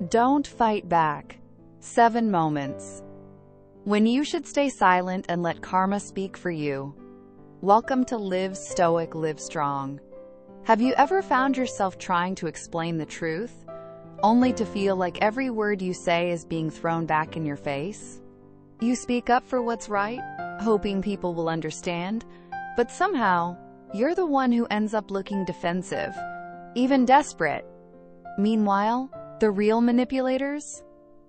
Don't fight back. 7 moments when you should stay silent and let karma speak for you. Welcome to Live Stoic, Live Strong. Have you ever found yourself trying to explain the truth, only to feel like every word you say is being thrown back in your face? You speak up for what's right, hoping people will understand, but somehow, you're the one who ends up looking defensive, even desperate. Meanwhile, the real manipulators?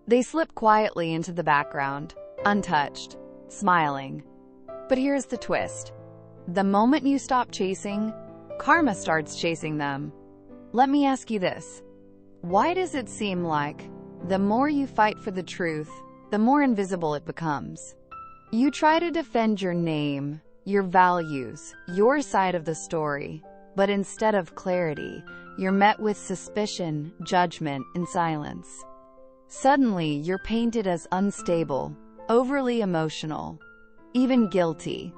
They slip quietly into the background, untouched, smiling. But here's the twist. The moment you stop chasing, karma starts chasing them. Let me ask you this. Why does it seem like the more you fight for the truth, the more invisible it becomes? You try to defend your name, your values, your side of the story, but instead of clarity, you're met with suspicion, judgment, and silence. Suddenly, you're painted as unstable, overly emotional, even guilty.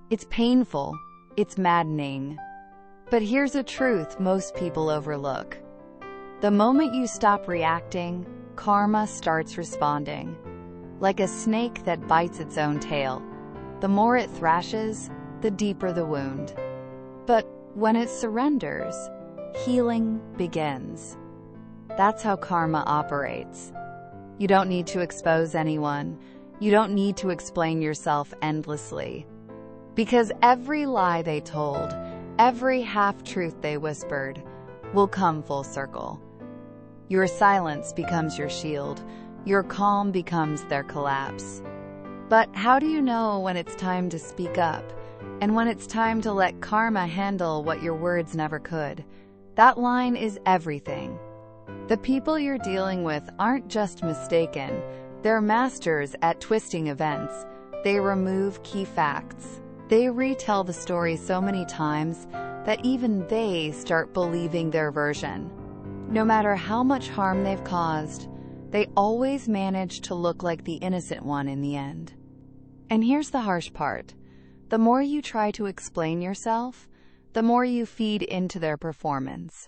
It's painful, it's maddening. But here's a truth most people overlook. The moment you stop reacting, karma starts responding. Like a snake that bites its own tail. The more it thrashes, the deeper the wound. But when it surrenders, healing begins. That's how karma operates. You don't need to expose anyone. You don't need to explain yourself endlessly. Because every lie they told, every half-truth they whispered, will come full circle. Your silence becomes your shield. Your calm becomes their collapse. But how do you know when it's time to speak up, and when it's time to let karma handle what your words never could? That line is everything. The people you're dealing with aren't just mistaken, they're masters at twisting events. They remove key facts. They retell the story so many times that even they start believing their version. No matter how much harm they've caused, they always manage to look like the innocent one in the end. And here's the harsh part. The more you try to explain yourself, the more you feed into their performance.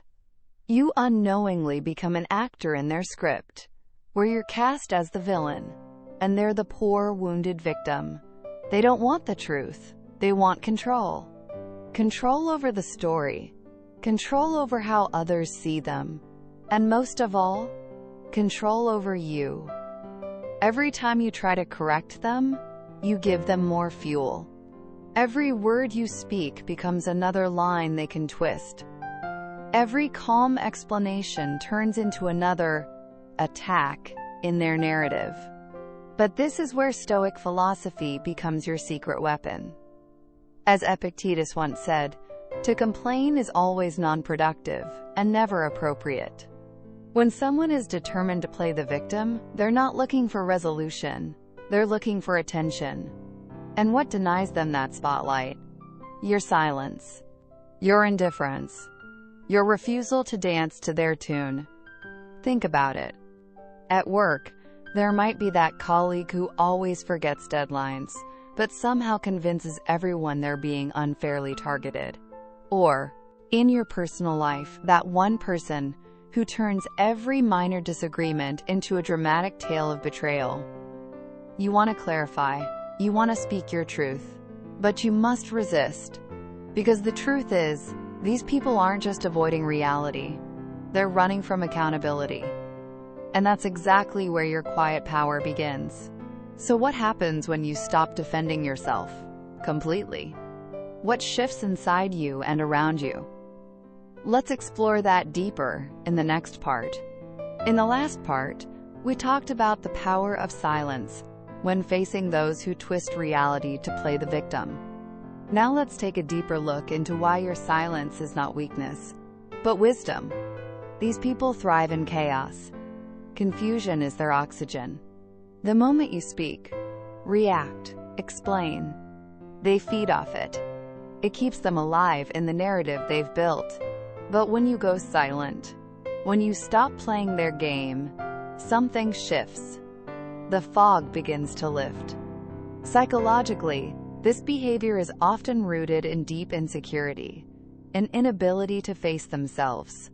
You unknowingly become an actor in their script, where you're cast as the villain, and they're the poor, wounded victim. They don't want the truth. They want control. Control over the story. Control over how others see them. And most of all, control over you. Every time you try to correct them, you give them more fuel. Every word you speak becomes another line they can twist. Every calm explanation turns into another attack in their narrative. But this is where Stoic philosophy becomes your secret weapon. As Epictetus once said, to complain is always non-productive and never appropriate. When someone is determined to play the victim, they're not looking for resolution. They're looking for attention. And what denies them that spotlight? Your silence. Your indifference. Your refusal to dance to their tune. Think about it. At work, there might be that colleague who always forgets deadlines, but somehow convinces everyone they're being unfairly targeted. Or, in your personal life, that one person who turns every minor disagreement into a dramatic tale of betrayal. You want to clarify, you want to speak your truth, but you must resist. Because the truth is, these people aren't just avoiding reality, they're running from accountability. And that's exactly where your quiet power begins. So what happens when you stop defending yourself completely? What shifts inside you and around you? Let's explore that deeper in the next part. In the last part, we talked about the power of silence when facing those who twist reality to play the victim. Now let's take a deeper look into why your silence is not weakness, but wisdom. These people thrive in chaos. Confusion is their oxygen. The moment you speak, react, explain, they feed off it. It keeps them alive in the narrative they've built. But when you go silent, when you stop playing their game, something shifts. The fog begins to lift. Psychologically, this behavior is often rooted in deep insecurity, an inability to face themselves.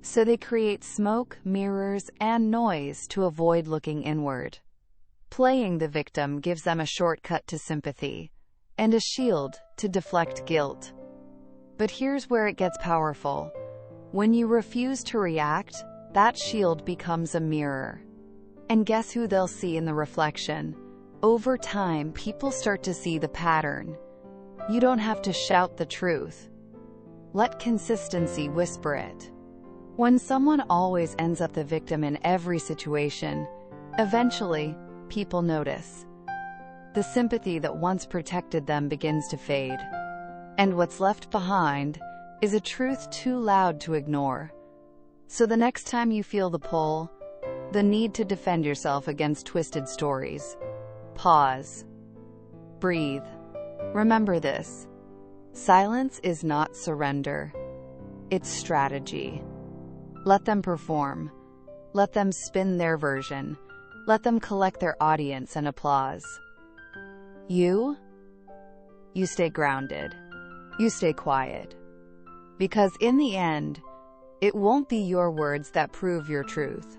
So they create smoke, mirrors, and noise to avoid looking inward. Playing the victim gives them a shortcut to sympathy, and a shield to deflect guilt. But here's where it gets powerful. When you refuse to react, that shield becomes a mirror. And guess who they'll see in the reflection? Over time, people start to see the pattern. You don't have to shout the truth. Let consistency whisper it. When someone always ends up the victim in every situation, eventually, people notice. The sympathy that once protected them begins to fade. And what's left behind is a truth too loud to ignore. So the next time you feel the pull, the need to defend yourself against twisted stories, pause. Breathe. Remember this. Silence is not surrender. It's strategy. Let them perform. Let them spin their version. Let them collect their audience and applause. You stay grounded. You stay quiet. Because in the end, it won't be your words that prove your truth.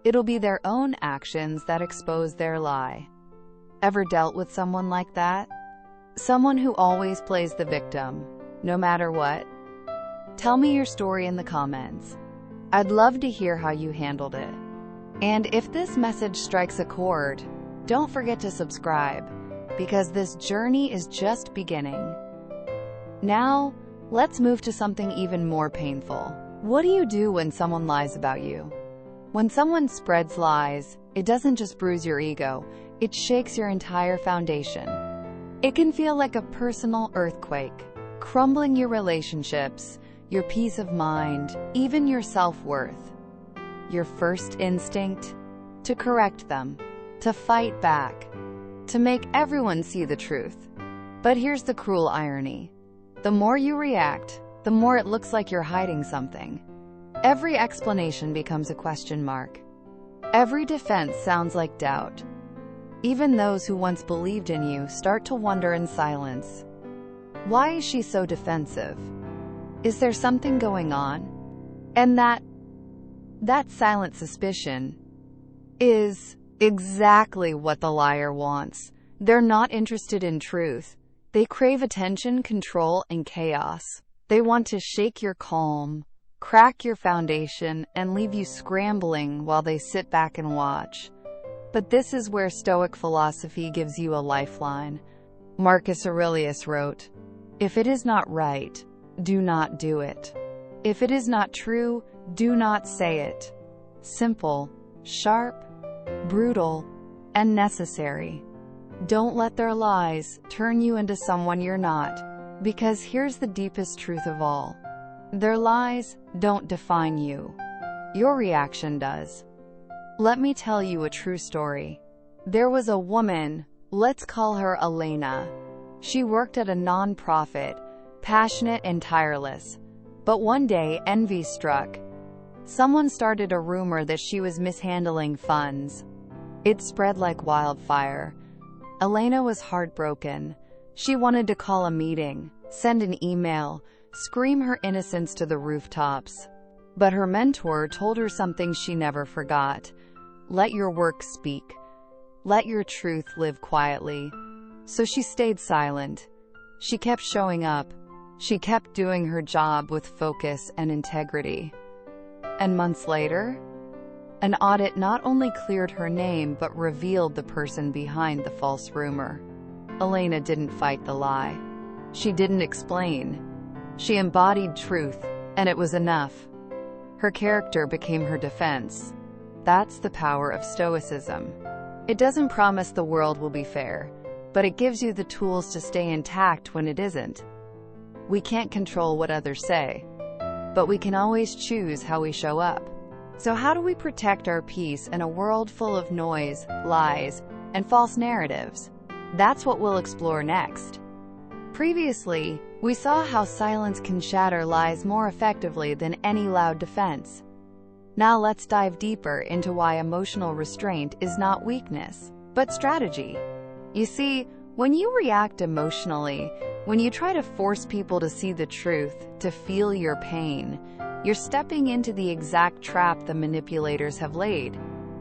It'll be their own actions that expose their lie. Ever dealt with someone like that? Someone who always plays the victim, no matter what? Tell me your story in the comments. I'd love to hear how you handled it. And if this message strikes a chord, don't forget to subscribe, because this journey is just beginning. Now, let's move to something even more painful. What do you do when someone lies about you? When someone spreads lies, it doesn't just bruise your ego, it shakes your entire foundation. It can feel like a personal earthquake, crumbling your relationships, your peace of mind, even your self-worth. Your first instinct? To correct them, to fight back, to make everyone see the truth. But here's the cruel irony. The more you react, the more it looks like you're hiding something. Every explanation becomes a question mark. Every defense sounds like doubt. Even those who once believed in you start to wonder in silence. Why is she so defensive? Is there something going on? And that silent suspicion is exactly what the liar wants. They're not interested in truth. They crave attention, control, and chaos. They want to shake your calm, crack your foundation, and leave you scrambling while they sit back and watch. But this is where Stoic philosophy gives you a lifeline. Marcus Aurelius wrote, "If it is not right, do not do it. If it is not true, do not say it." Simple, sharp, brutal, and necessary. Don't let their lies turn you into someone you're not. Because here's the deepest truth of all. Their lies don't define you. Your reaction does. Let me tell you a true story. There was a woman, let's call her Elena. She worked at a non-profit, passionate and tireless. But one day, envy struck. Someone started a rumor that she was mishandling funds. It spread like wildfire. Elena was heartbroken. She wanted to call a meeting, send an email, scream her innocence to the rooftops. But her mentor told her something she never forgot. Let your work speak. Let your truth live quietly. So she stayed silent. She kept showing up. She kept doing her job with focus and integrity. And months later, an audit not only cleared her name but revealed the person behind the false rumor. Elena didn't fight the lie. She didn't explain. She embodied truth, and it was enough. Her character became her defense. That's the power of Stoicism. It doesn't promise the world will be fair, but it gives you the tools to stay intact when it isn't. We can't control what others say, but we can always choose how we show up. So how do we protect our peace in a world full of noise, lies, and false narratives? That's what we'll explore next. Previously, we saw how silence can shatter lies more effectively than any loud defense. Now let's dive deeper into why emotional restraint is not weakness, but strategy. You see, when you react emotionally, When you try to force people to see the truth, to feel your pain, you're stepping into the exact trap the manipulators have laid.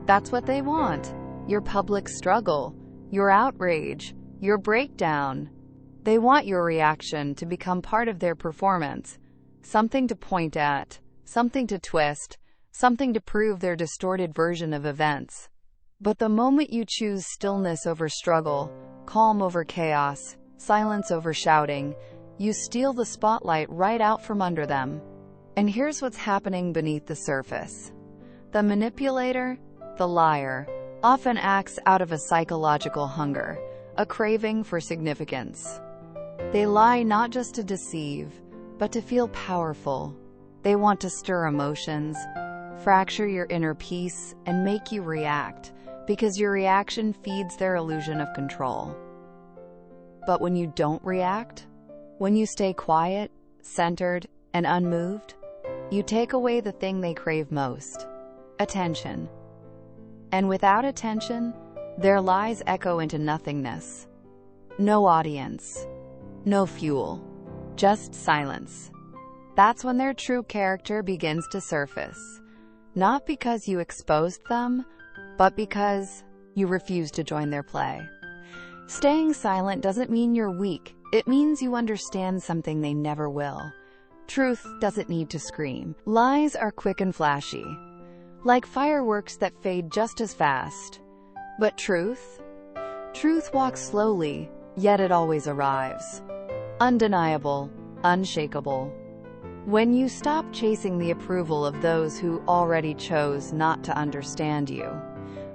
That's what they want. Your public struggle, your outrage, your breakdown. They want your reaction to become part of their performance. Something to point at, something to twist, something to prove their distorted version of events. But the moment you choose stillness over struggle, calm over chaos, silence over shouting, you steal the spotlight right out from under them. And here's what's happening beneath the surface. The manipulator, the liar, often acts out of a psychological hunger, a craving for significance. They lie not just to deceive, but to feel powerful. They want to stir emotions, fracture your inner peace, and make you react, because your reaction feeds their illusion of control. But when you don't react, when you stay quiet, centered, and unmoved, you take away the thing they crave most: attention. And without attention, their lies echo into nothingness. No audience, no fuel, just silence. That's when their true character begins to surface. Not because you exposed them, but because you refuse to join their play. Staying silent doesn't mean you're weak. It means you understand something they never will. Truth doesn't need to scream. Lies are quick and flashy, like fireworks that fade just as fast. But truth walks slowly, yet it always arrives. Undeniable, unshakable. When you stop chasing the approval of those who already chose not to understand you,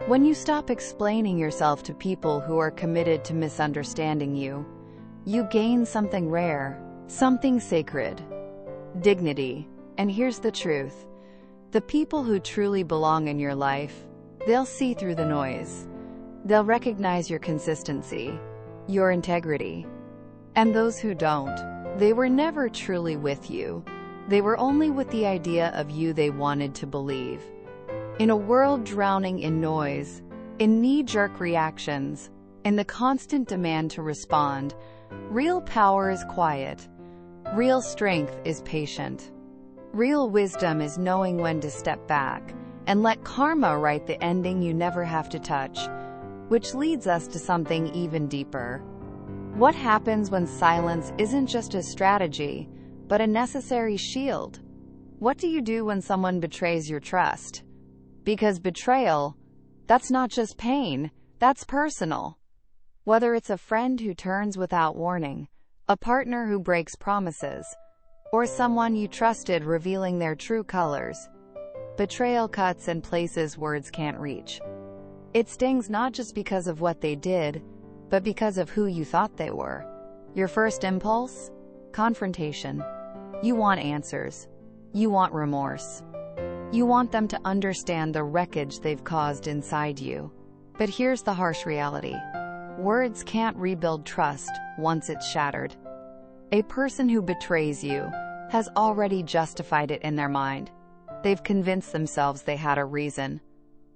when you stop explaining yourself to people who are committed to misunderstanding you, you gain something rare, something sacred: dignity. And here's the truth. The people who truly belong in your life, they'll see through the noise. They'll recognize your consistency, your integrity. And those who don't, they were never truly with you. They were only with the idea of you they wanted to believe. In a world drowning in noise, in knee-jerk reactions, in the constant demand to respond, real power is quiet. Real strength is patient. Real wisdom is knowing when to step back and let karma write the ending you never have to touch. Which leads us to something even deeper. What happens when silence isn't just a strategy, but a necessary shield? What do you do when someone betrays your trust? Because betrayal, that's not just pain, that's personal. Whether it's a friend who turns without warning, a partner who breaks promises, or someone you trusted revealing their true colors, betrayal cuts in places words can't reach. It stings not just because of what they did, but because of who you thought they were. Your first impulse? Confrontation. You want answers. You want remorse. You want them to understand the wreckage they've caused inside you. But here's the harsh reality. Words can't rebuild trust once it's shattered. A person who betrays you has already justified it in their mind. They've convinced themselves they had a reason.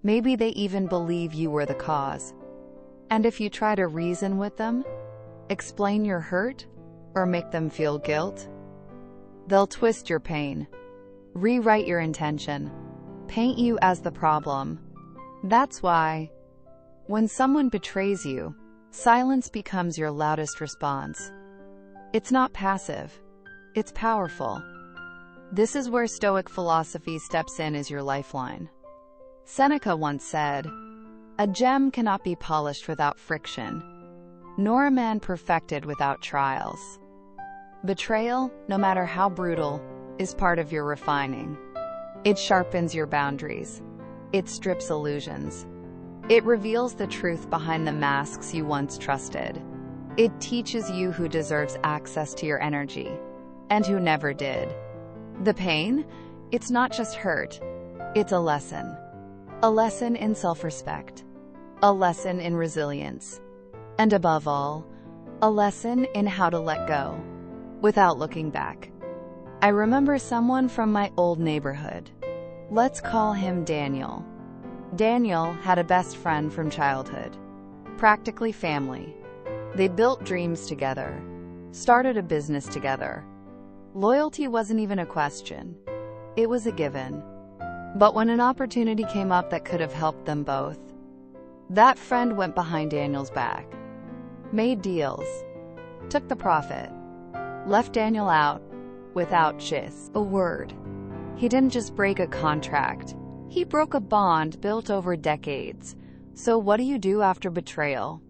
Maybe they even believe you were the cause. And if you try to reason with them, explain your hurt, or make them feel guilt, they'll twist your pain, rewrite your intention, paint you as the problem. That's why, when someone betrays you, silence becomes your loudest response. It's not passive, it's powerful. This is where Stoic philosophy steps in as your lifeline. Seneca once said, "A gem cannot be polished without friction, nor a man perfected without trials." Betrayal, no matter how brutal, is part of your refining. It sharpens your boundaries. It strips illusions. It reveals the truth behind the masks you once trusted. It teaches you who deserves access to your energy, and who never did. The pain? It's not just hurt. It's a lesson. A lesson in self-respect. A lesson in resilience. And above all, a lesson in how to let go, without looking back. I remember someone from my old neighborhood. Let's call him Daniel. Daniel had a best friend from childhood. Practically family. They built dreams together. started a business together. Loyalty wasn't even a question. It was a given. But when an opportunity came up that could have helped them both, that friend went behind Daniel's back, made deals, took the profit, left Daniel out without a word. He didn't just break a contract. He broke a bond built over decades. So what do you do after betrayal?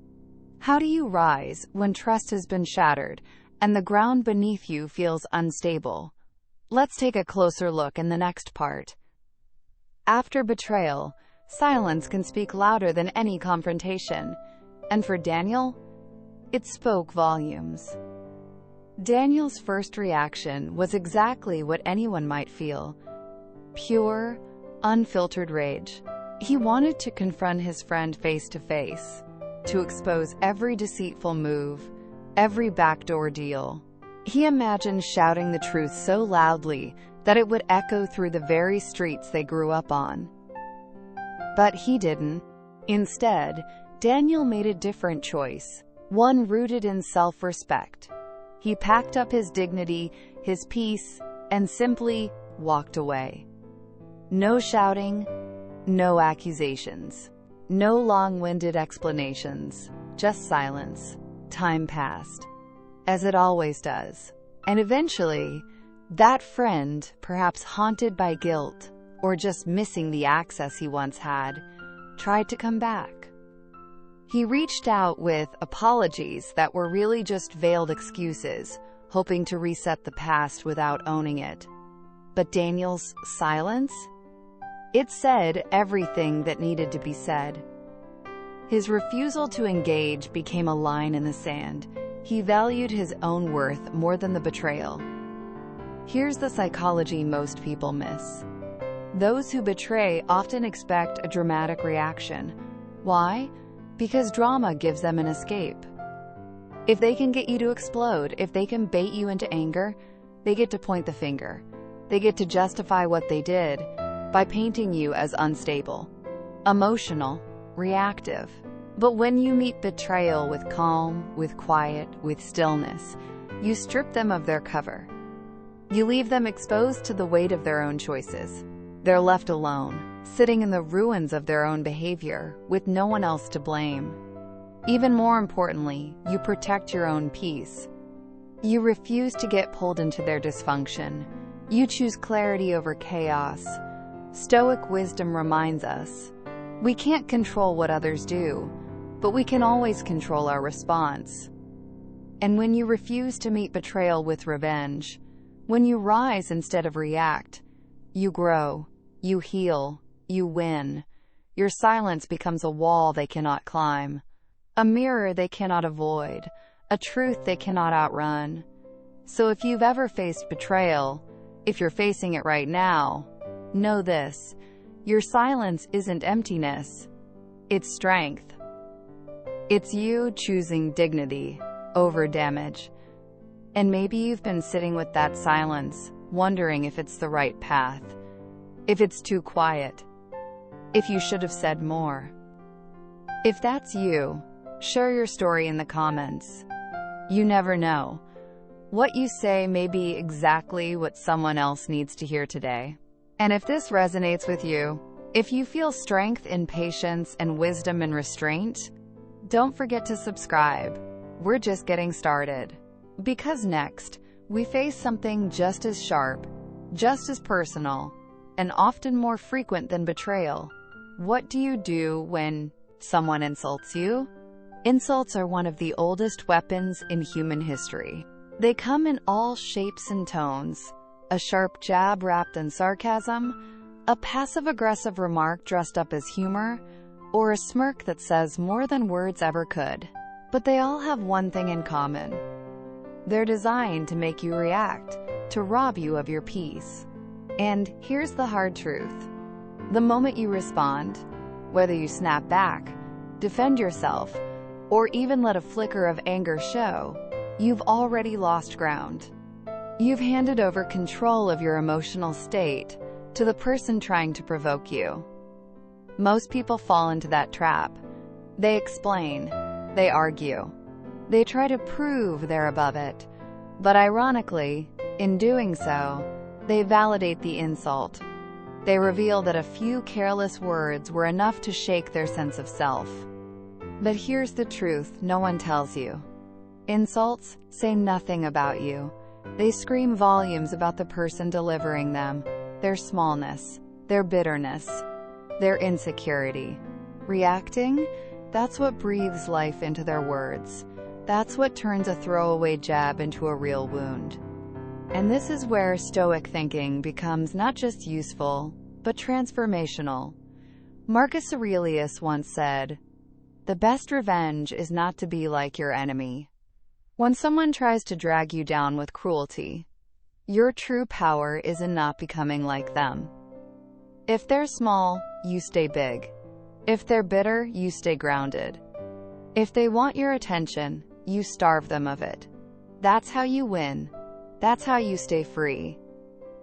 How do you rise when trust has been shattered and the ground beneath you feels unstable? Let's take a closer look in the next part. After betrayal, silence can speak louder than any confrontation. And for Daniel, it spoke volumes. Daniel's first reaction was exactly what anyone might feel: pure, unfiltered rage. He wanted to confront his friend face to face, to expose every deceitful move, every backdoor deal. He imagined shouting the truth so loudly that it would echo through the very streets they grew up on. But he didn't. Instead, Daniel made a different choice, one rooted in self-respect. He packed up his dignity, his peace, and simply walked away. No shouting, no accusations, no long-winded explanations, just silence. Time passed, as it always does. And eventually, that friend, perhaps haunted by guilt or just missing the access he once had, tried to come back. He reached out with apologies that were really just veiled excuses, hoping to reset the past without owning it. But Daniel's silence? It said everything that needed to be said. His refusal to engage became a line in the sand. He valued his own worth more than the betrayal. Here's the psychology most people miss. Those who betray often expect a dramatic reaction. Why? Because drama gives them an escape. If they can get you to explode, if they can bait you into anger, they get to point the finger. They get to justify what they did by painting you as unstable, emotional, reactive. But when you meet betrayal with calm, with quiet, with stillness, you strip them of their cover. You leave them exposed to the weight of their own choices. They're left alone, sitting in the ruins of their own behavior, with no one else to blame. Even more importantly, you protect your own peace. You refuse to get pulled into their dysfunction. You choose clarity over chaos. Stoic wisdom reminds us, we can't control what others do, but we can always control our response. And when you refuse to meet betrayal with revenge, when you rise instead of react, you grow, you heal, you win. Your silence becomes a wall they cannot climb, a mirror they cannot avoid, a truth they cannot outrun. So if you've ever faced betrayal, if you're facing it right now, know this: your silence isn't emptiness, it's strength. It's you choosing dignity over damage. And maybe you've been sitting with that silence, wondering if it's the right path, if it's too quiet, if you should have said more. If that's you, share your story in the comments. You never know. What you say may be exactly what someone else needs to hear today. And if this resonates with you, if you feel strength in patience and wisdom in restraint, don't forget to subscribe. We're just getting started. Because next, we face something just as sharp, just as personal, and often more frequent than betrayal. What do you do when someone insults you? Insults are one of the oldest weapons in human history. They come in all shapes and tones: a sharp jab wrapped in sarcasm, a passive-aggressive remark dressed up as humor, or a smirk that says more than words ever could. But they all have one thing in common. They're designed to make you react, to rob you of your peace. And here's the hard truth. The moment you respond, whether you snap back, defend yourself, or even let a flicker of anger show, you've already lost ground. You've handed over control of your emotional state to the person trying to provoke you. Most people fall into that trap. They explain, they argue, they try to prove they're above it, But ironically, in doing so, they validate the insult. They reveal that a few careless words were enough to shake their sense of self. But here's the truth no one tells you. Insults say nothing about you. They scream volumes about the person delivering them, their smallness, their bitterness, their insecurity. Reacting? That's what breathes life into their words. That's what turns a throwaway jab into a real wound. And this is where Stoic thinking becomes not just useful, but transformational. Marcus Aurelius once said, "The best revenge is not to be like your enemy." When someone tries to drag you down with cruelty, your true power is in not becoming like them. If they're small, you stay big. If they're bitter, you stay grounded. If they want your attention, you starve them of it. That's how you win. That's how you stay free.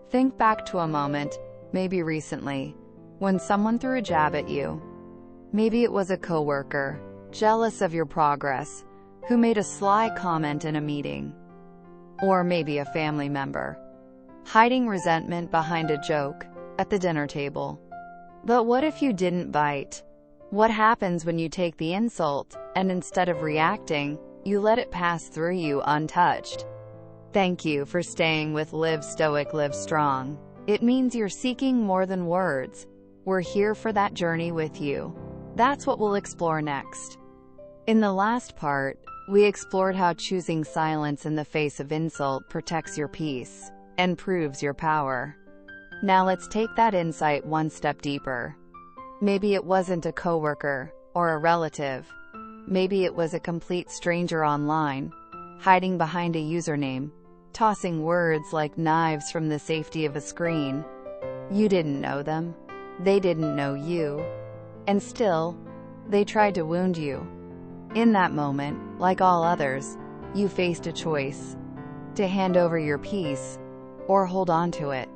Think back to a moment, maybe recently, when someone threw a jab at you. Maybe it was a coworker, jealous of your progress, who made a sly comment in a meeting. Or maybe a family member, hiding resentment behind a joke at the dinner table. But what if you didn't bite? What happens when you take the insult, and instead of reacting, you let it pass through you untouched? Thank you for staying with Live Stoic, Live Strong. It means you're seeking more than words. We're here for that journey with you. That's what we'll explore next. In the last part, we explored how choosing silence in the face of insult protects your peace and proves your power. Now let's take that insight one step deeper. Maybe it wasn't a coworker or a relative. Maybe it was a complete stranger online, hiding behind a username, tossing words like knives from the safety of a screen. You didn't know them. They didn't know you. And still, they tried to wound you. In that moment, like all others, you faced a choice: to hand over your peace, or hold on to it.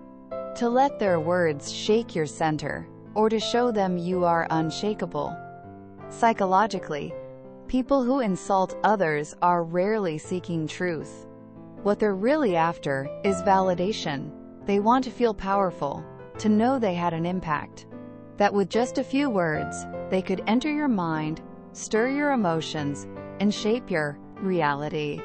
To let their words shake your center, or to show them you are unshakable. Psychologically, people who insult others are rarely seeking truth. What they're really after is validation. They want to feel powerful, to know they had an impact. That with just a few words, they could enter your mind, stir your emotions, and shape your reality.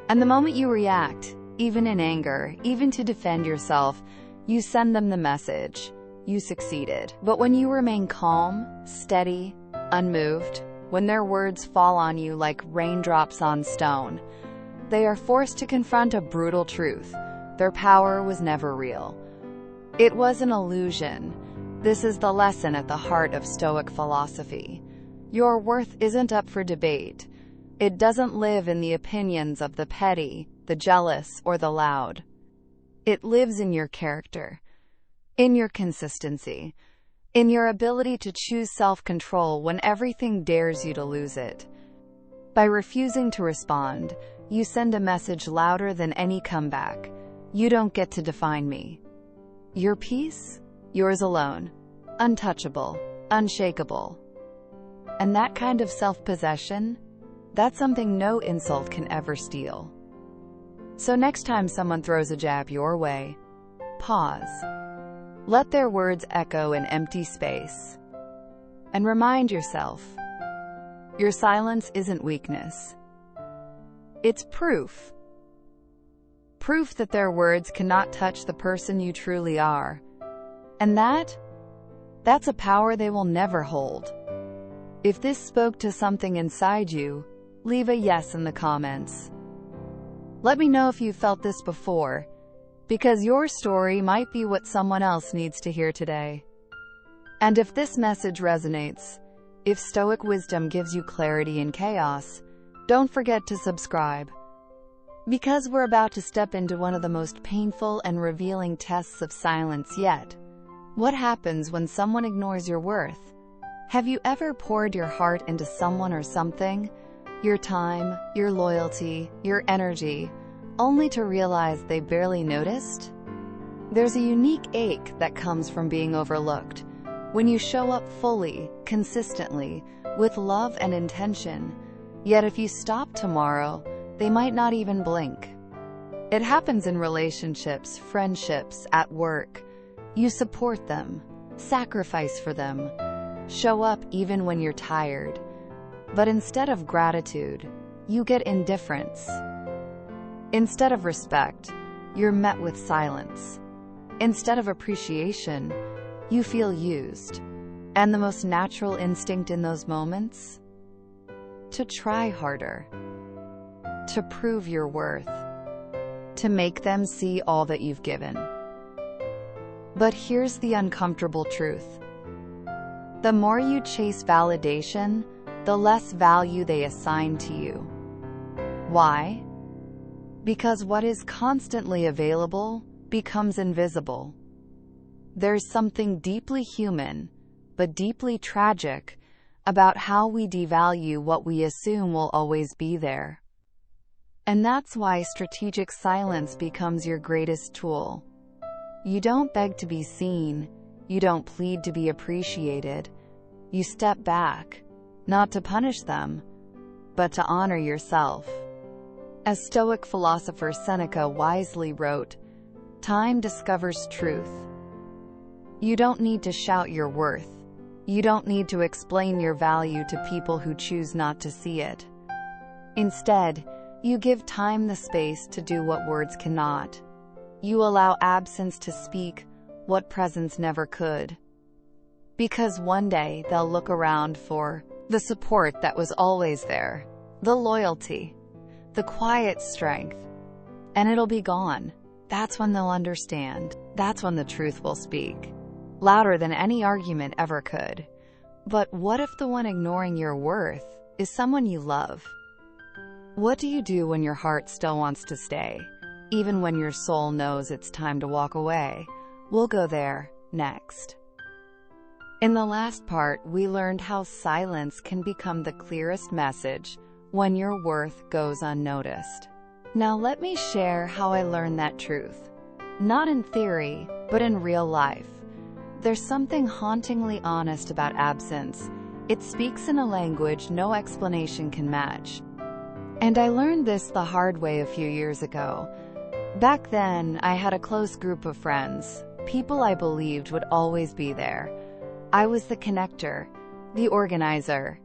And the moment you react, even in anger, even to defend yourself, you send them the message: you succeeded. But when you remain calm, steady, unmoved, when their words fall on you like raindrops on stone, they are forced to confront a brutal truth: their power was never real. It was an illusion. This is the lesson at the heart of Stoic philosophy. Your worth isn't up for debate. It doesn't live in the opinions of the petty, the jealous, or the loud. It lives in your character, in your consistency, in your ability to choose self-control when everything dares you to lose it. By refusing to respond, you send a message louder than any comeback: you don't get to define me. Your peace? Yours alone. Untouchable. Unshakable. And that kind of self-possession? That's something no insult can ever steal. So next time someone throws a jab your way, pause. Let their words echo in empty space. And remind yourself, your silence isn't weakness. It's proof. Proof that their words cannot touch the person you truly are. And that's a power they will never hold. If this spoke to something inside you, leave a yes in the comments. Let me know if you felt this before, because your story might be what someone else needs to hear today. And if this message resonates, if Stoic wisdom gives you clarity in chaos, don't forget to subscribe. Because we're about to step into one of the most painful and revealing tests of silence yet. What happens when someone ignores your worth? Have you ever poured your heart into someone or something? Your time, your loyalty, your energy, only to realize they barely noticed? There's a unique ache that comes from being overlooked. When you show up fully, consistently, with love and intention, yet if you stop tomorrow, they might not even blink. It happens in relationships, friendships, at work. You support them, sacrifice for them, show up even when you're tired. But instead of gratitude, you get indifference. Instead of respect, you're met with silence. Instead of appreciation, you feel used. And the most natural instinct in those moments? To try harder. To prove your worth. To make them see all that you've given. But here's the uncomfortable truth. The more you chase validation, the less value they assign to you. Why? Because what is constantly available becomes invisible. There's something deeply human, but deeply tragic, about how we devalue what we assume will always be there. And that's why strategic silence becomes your greatest tool. You don't beg to be seen. You don't plead to be appreciated. You step back, not to punish them, but to honor yourself. As Stoic philosopher Seneca wisely wrote, "Time discovers truth." You don't need to shout your worth. You don't need to explain your value to people who choose not to see it. Instead, you give time the space to do what words cannot. You allow absence to speak what presence never could. Because one day they'll look around for the support that was always there, the loyalty, the quiet strength, and it'll be gone. That's when they'll understand. That's when the truth will speak, louder than any argument ever could. But what if the one ignoring your worth is someone you love? What do you do when your heart still wants to stay, even when your soul knows it's time to walk away? We'll go there next. In the last part, we learned how silence can become the clearest message when your worth goes unnoticed. Now let me share how I learned that truth. Not in theory, but in real life. There's something hauntingly honest about absence. It speaks in a language no explanation can match. And I learned this the hard way a few years ago. Back then, I had a close group of friends, people I believed would always be there. I was the connector, the organizer,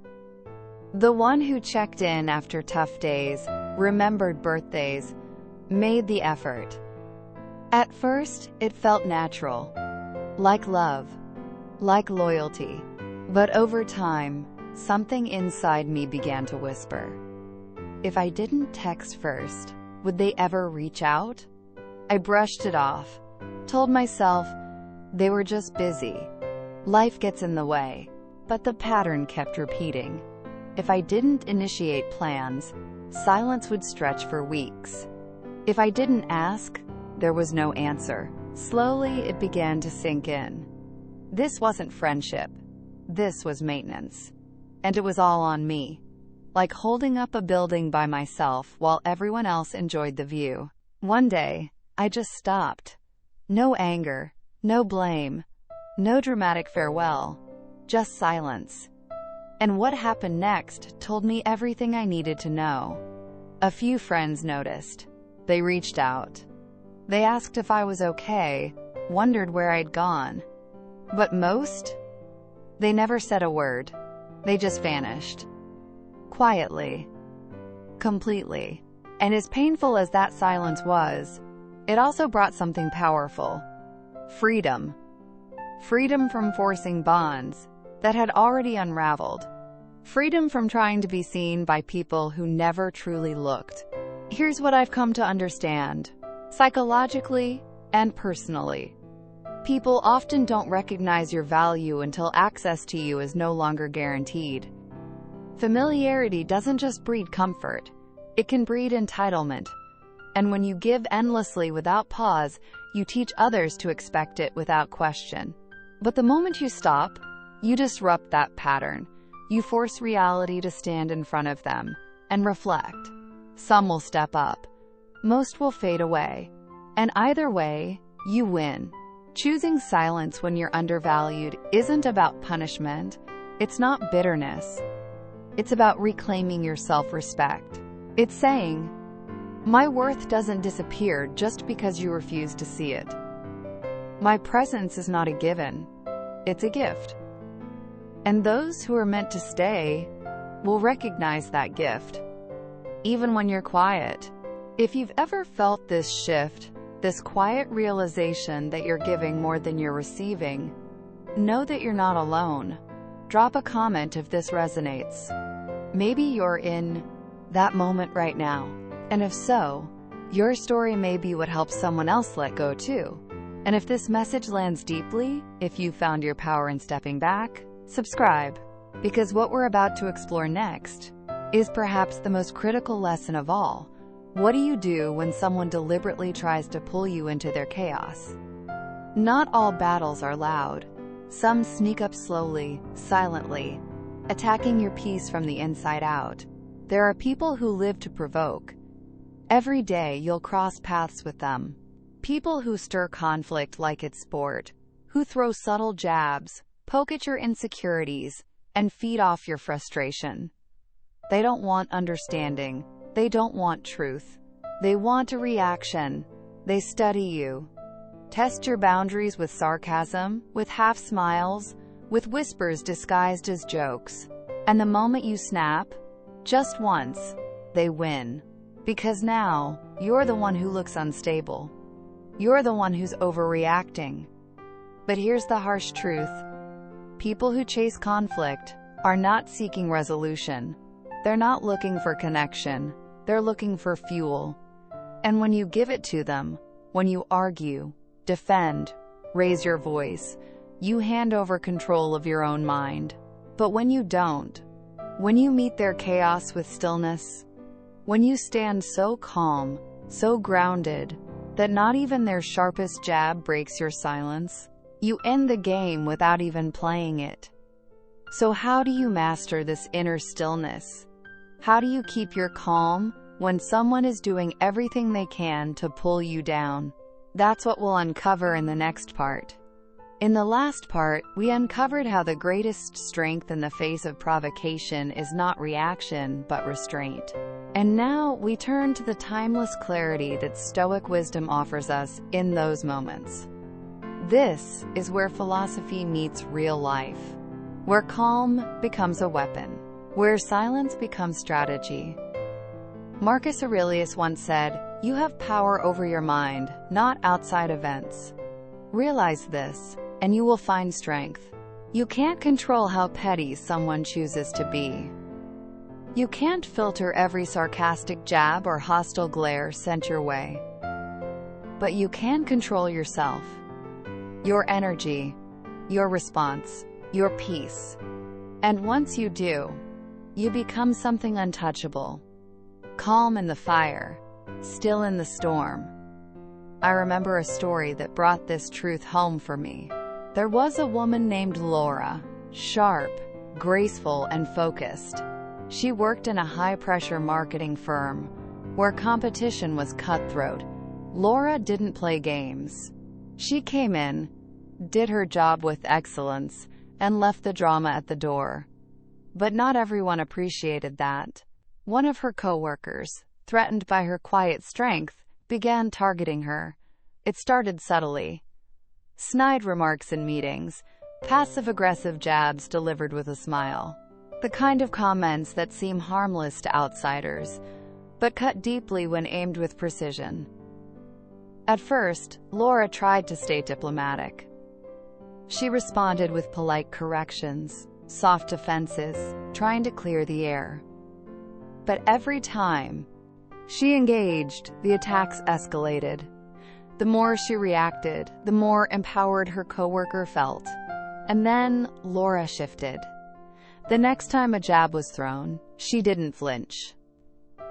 the one who checked in after tough days, remembered birthdays, made the effort. At first, it felt natural, like love, like loyalty. But over time, something inside me began to whisper. If I didn't text first, would they ever reach out? I brushed it off, told myself they were just busy. Life gets in the way. But the pattern kept repeating. If I didn't initiate plans, silence would stretch for weeks. If I didn't ask, there was no answer. Slowly, it began to sink in. This wasn't friendship. This was maintenance. And it was all on me. Like holding up a building by myself while everyone else enjoyed the view. One day, I just stopped. No anger, no blame, no dramatic farewell, just silence. And what happened next told me everything I needed to know. A few friends noticed. They reached out. They asked if I was okay, wondered where I'd gone. But most? They never said a word. They just vanished. Quietly. Completely. And as painful as that silence was, it also brought something powerful. Freedom. Freedom from forcing bonds that had already unraveled. Freedom from trying to be seen by people who never truly looked. Here's what I've come to understand, psychologically and personally. People often don't recognize your value until access to you is no longer guaranteed. Familiarity doesn't just breed comfort, it can breed entitlement. And when you give endlessly without pause, you teach others to expect it without question. But the moment you stop, you disrupt that pattern. You force reality to stand in front of them and reflect. Some will step up. Most will fade away. And either way, you win. Choosing silence when you're undervalued isn't about punishment. It's not bitterness. It's about reclaiming your self-respect. It's saying, My worth doesn't disappear just because you refuse to see it. My presence is not a given, it's a gift. And those who are meant to stay will recognize that gift, even when you're quiet. If you've ever felt this shift, this quiet realization that you're giving more than you're receiving, know that you're not alone. Drop a comment if this resonates. Maybe you're in that moment right now. And if so, your story may be what helps someone else let go too. And if this message lands deeply, if you found your power in stepping back, subscribe. Because what we're about to explore next is perhaps the most critical lesson of all. What do you do when someone deliberately tries to pull you into their chaos? Not all battles are loud. Some sneak up slowly, silently, attacking your peace from the inside out. There are people who live to provoke. Every day you'll cross paths with them. People who stir conflict like it's sport, who throw subtle jabs, poke at your insecurities, and feed off your frustration. They don't want understanding. They don't want truth. They want a reaction. They study you. Test your boundaries with sarcasm, with half smiles, with whispers disguised as jokes. And the moment you snap, just once, they win. Because now, you're the one who looks unstable. You're the one who's overreacting. But here's the harsh truth. People who chase conflict are not seeking resolution. They're not looking for connection. They're looking for fuel. And when you give it to them, when you argue, defend, raise your voice, you hand over control of your own mind. But when you don't, when you meet their chaos with stillness, when you stand so calm, so grounded, that not even their sharpest jab breaks your silence, you end the game without even playing it. So how do you master this inner stillness? How do you keep your calm when someone is doing everything they can to pull you down? That's what we'll uncover in the next part. In the last part, we uncovered how the greatest strength in the face of provocation is not reaction, but restraint. And now we turn to the timeless clarity that Stoic wisdom offers us in those moments. This is where philosophy meets real life, where calm becomes a weapon, where silence becomes strategy. Marcus Aurelius once said, "You have power over your mind, not outside events." Realize this, and you will find strength. You can't control how petty someone chooses to be. You can't filter every sarcastic jab or hostile glare sent your way. But you can control yourself, your energy, your response, your peace. And once you do, you become something untouchable, calm in the fire, still in the storm. I remember a story that brought this truth home for me. There was a woman named Laura, sharp, graceful, and focused. She worked in a high-pressure marketing firm, where competition was cutthroat. Laura didn't play games. She came in, did her job with excellence, and left the drama at the door. But not everyone appreciated that. One of her coworkers, threatened by her quiet strength, began targeting her. It started subtly. Snide remarks in meetings, passive-aggressive jabs delivered with a smile. The kind of comments that seem harmless to outsiders, but cut deeply when aimed with precision. At first, Laura tried to stay diplomatic. She responded with polite corrections, soft defenses, trying to clear the air. But every time she engaged, the attacks escalated. The more she reacted, the more empowered her coworker felt. And then Laura shifted. The next time a jab was thrown, she didn't flinch.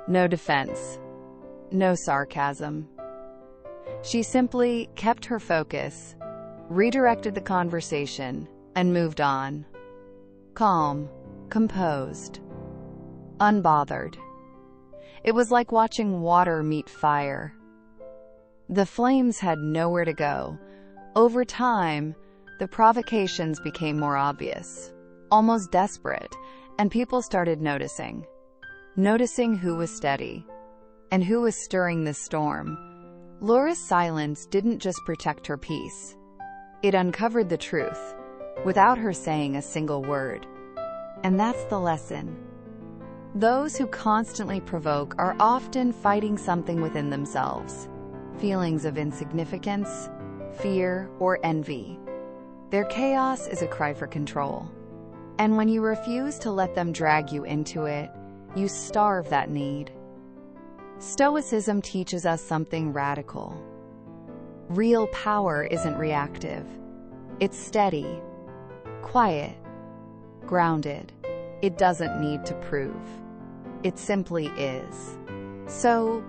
No defense. No sarcasm. She simply kept her focus, redirected the conversation, and moved on. Calm, composed, unbothered. It was like watching water meet fire. The flames had nowhere to go. Over time, the provocations became more obvious, almost desperate, and people started noticing who was steady, And who was stirring this storm? Laura's silence didn't just protect her peace. It uncovered the truth, without her saying a single word. And that's the lesson. Those who constantly provoke are often fighting something within themselves. Feelings of insignificance, fear, or envy. Their chaos is a cry for control. And when you refuse to let them drag you into it, you starve that need. Stoicism teaches us something radical. Real power isn't reactive. It's steady, quiet, grounded. It doesn't need to prove. It simply is. So,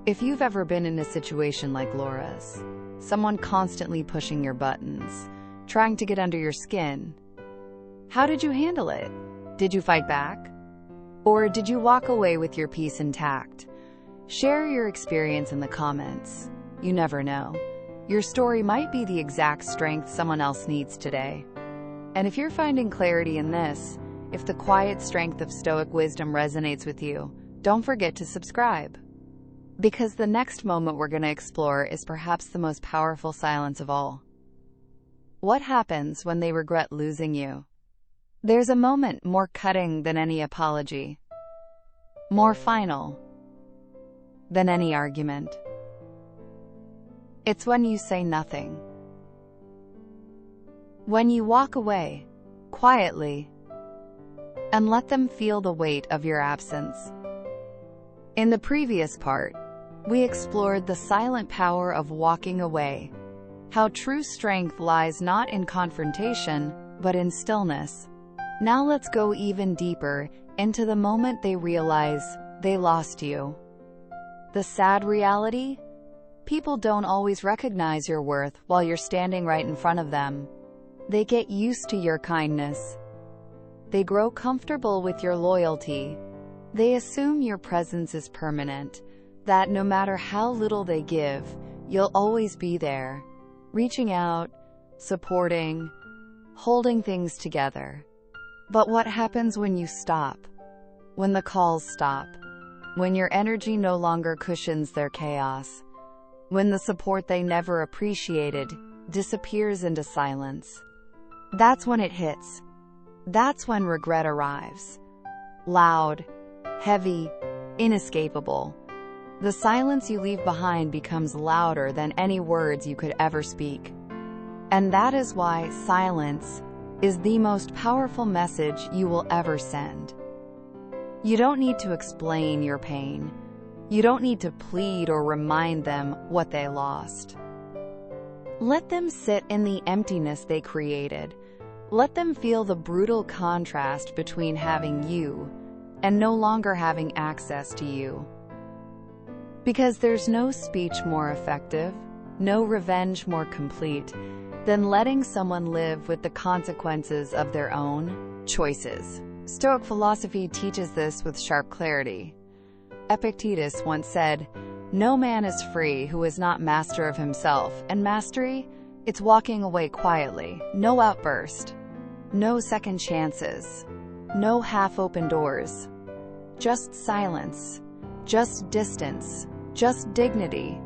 if you've ever been in a situation like Laura's, someone constantly pushing your buttons, trying to get under your skin, how did you handle it? Did you fight back? Or did you walk away with your peace intact? Share your experience in the comments. You never know. Your story might be the exact strength someone else needs today. And if you're finding clarity in this, if the quiet strength of Stoic wisdom resonates with you, don't forget to subscribe. Because the next moment we're going to explore is perhaps the most powerful silence of all. What happens when they regret losing you? There's a moment more cutting than any apology, more final than any argument. It's when you say nothing. When you walk away, quietly, and let them feel the weight of your absence. In the previous part, we explored the silent power of walking away, how true strength lies not in confrontation, but in stillness. Now let's go even deeper into the moment they realize they lost you. The sad reality? People don't always recognize your worth while you're standing right in front of them. They get used to your kindness. They grow comfortable with your loyalty. They assume your presence is permanent, that no matter how little they give, you'll always be there, reaching out, supporting, holding things together. But what happens when you stop? When the calls stop? When your energy no longer cushions their chaos? When the support they never appreciated disappears into silence? That's when it hits. That's when regret arrives. Loud, heavy, inescapable. The silence you leave behind becomes louder than any words you could ever speak. And that is why silence is the most powerful message you will ever send. You don't need to explain your pain. You don't need to plead or remind them what they lost. Let them sit in the emptiness they created. Let them feel the brutal contrast between having you and no longer having access to you. Because there's no speech more effective, no revenge more complete, than letting someone live with the consequences of their own choices. Stoic philosophy teaches this with sharp clarity. Epictetus once said, "No man is free who is not master of himself," and mastery, it's walking away quietly, no outburst, no second chances, no half-open doors, just silence, just distance, just dignity.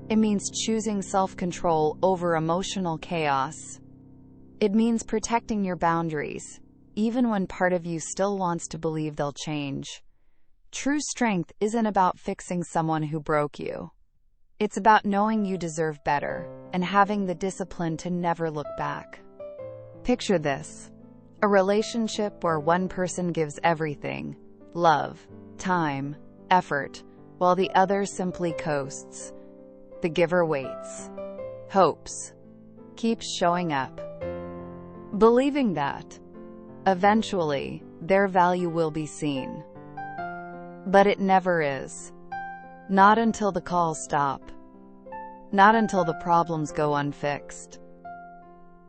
It means choosing self-control over emotional chaos. It means protecting your boundaries, even when part of you still wants to believe they'll change. True strength isn't about fixing someone who broke you. It's about knowing you deserve better and having the discipline to never look back. Picture this: a relationship where one person gives everything, love, time, effort, while the other simply coasts. The giver waits, hopes, keeps showing up, believing that eventually their value will be seen. But it never is. Not until the calls stop. Not until the problems go unfixed.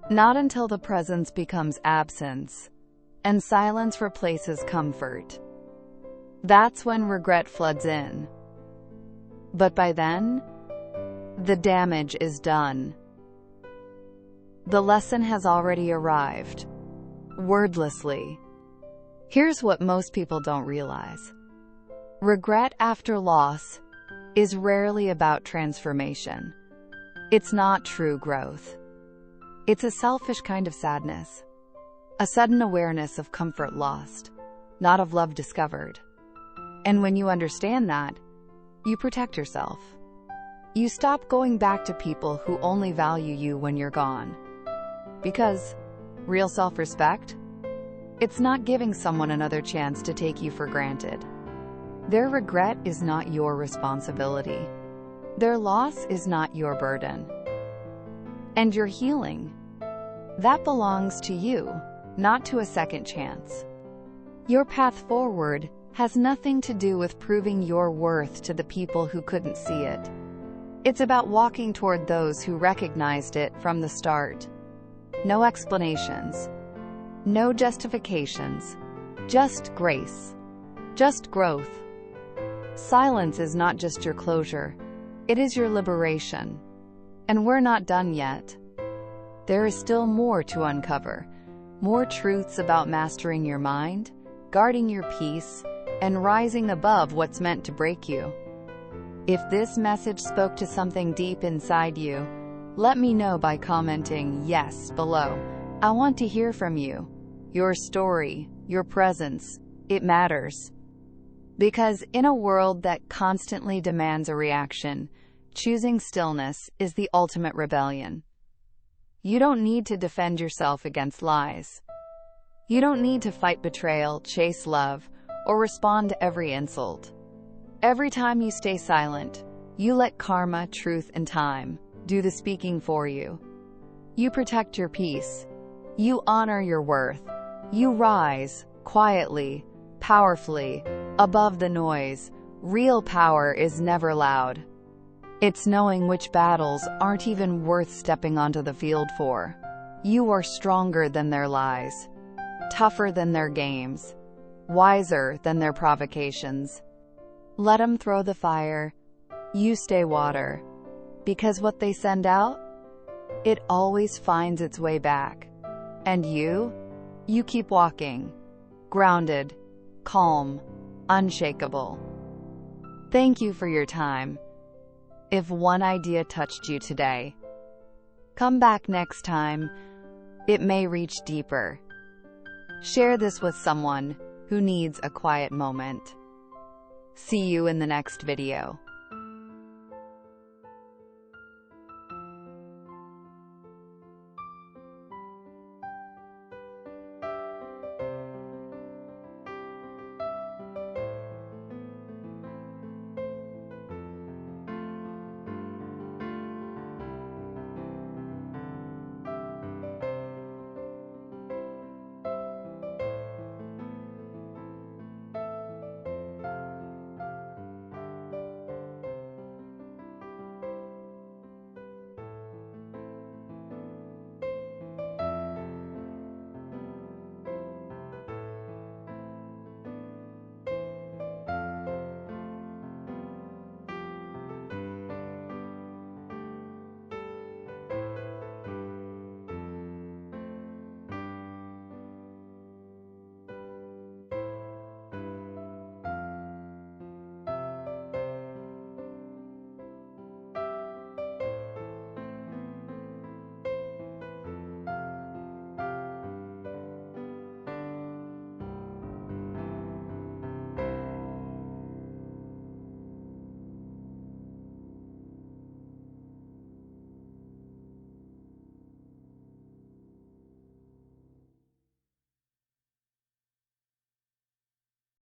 Not until the presence becomes absence, and silence replaces comfort. That's when regret floods in. But by then, the damage is done. The lesson has already arrived, wordlessly. Here's what most people don't realize. Regret after loss is rarely about transformation. It's not true growth. It's a selfish kind of sadness, a sudden awareness of comfort lost, not of love discovered. And when you understand that, you protect yourself. You stop going back to people who only value you when you're gone. Because real self-respect, it's not giving someone another chance to take you for granted. Their regret is not your responsibility. Their loss is not your burden. And your healing, that belongs to you, not to a second chance. Your path forward has nothing to do with proving your worth to the people who couldn't see it. It's about walking toward those who recognized it from the start. No explanations. No justifications. Just grace. Just growth. Silence is not just your closure. It is your liberation. And we're not done yet. There is still more to uncover. More truths about mastering your mind, guarding your peace, and rising above what's meant to break you. If this message spoke to something deep inside you, let me know by commenting yes below. I want to hear from you. Your story, your presence, it matters. Because in a world that constantly demands a reaction, choosing stillness is the ultimate rebellion. You don't need to defend yourself against lies. You don't need to fight betrayal, chase love, or respond to every insult. Every time you stay silent, you let karma, truth, and time do the speaking for you. You protect your peace. You honor your worth. You rise, quietly, powerfully, above the noise. Real power is never loud. It's knowing which battles aren't even worth stepping onto the field for. You are stronger than their lies, tougher than their games, wiser than their provocations. Let them throw the fire. You stay water. Because what they send out, it always finds its way back. And you keep walking, grounded, calm, unshakable. Thank you for your time. If one idea touched you today, come back next time. It may reach deeper. Share this with someone who needs a quiet moment. See you in the next video.